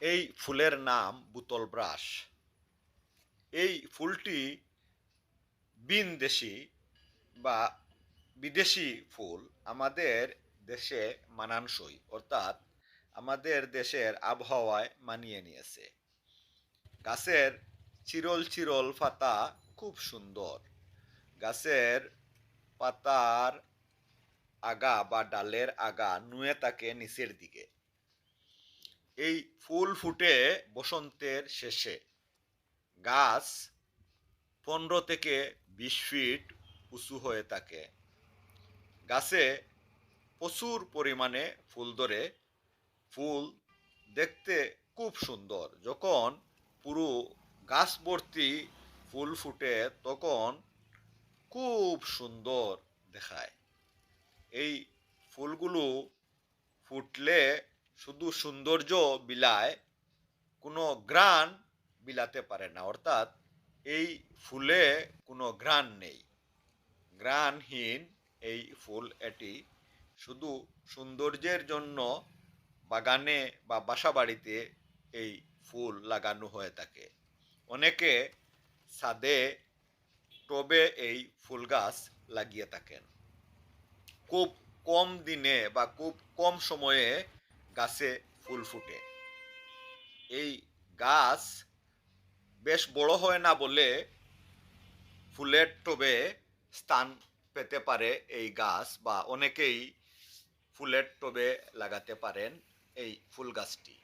এই ফুলের নাম বুতল ব্রাশ। এই ফুলটি ভিনদেশী বা বিদেশি ফুল আমাদের দেশে মানানসই, অর্থাৎ আমাদের দেশের আবহাওয়ায় মানিয়ে নিয়েছে। গাছের চিরল চিরল পাতা খুব সুন্দর। গাছের পাতার আগা বা ডালের আগা নুয়ে থাকে নিচের দিকে। এই ফুল ফুটে বসন্তের শেষে। গাছ 15 থেকে 20 ফিট উঁচু হয়ে থাকে। গাছে প্রচুর পরিমাণে ফুল ধরে। ফুল দেখতে খুব সুন্দর। যখন পুরো গাছ ভর্তি ফুল ফুটে তখন খুব সুন্দর দেখায়। এই ফুলগুলো ফুটলে শুধু সৌন্দর্য বিলায়, কোনো ঘ্রাণ বিলাতে পারে না, অর্থাৎ এই ফুলে কোনো ঘ্রাণ নেই, ঘ্রাণহীন এই ফুল। এটি শুধু সৌন্দর্যের জন্য বাগানে বা বাসা বাড়িতে এই ফুল লাগানো হয়ে থাকে। অনেকে ছাদে টবে এই ফুল গাছ লাগিয়ে থাকেন। খুব কম দিনে বা খুব কম সময়ে গাছে ফুল ফুটে। এই গাছ বেশ বড় হয় না বলে ফুলের টবে স্থান পেতে পারে এই গাছ, বা অনেকেই ফুলের টবে লাগাতে পারেন এই ফুল গাছটি।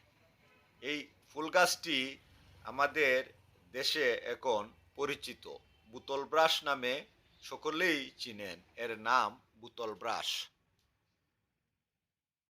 এই ফুল গাছটি আমাদের দেশে এখন পরিচিত। বুতল ব্রাশ নামে সকলেই চিনেন। এর নাম বুতল ব্রাশ।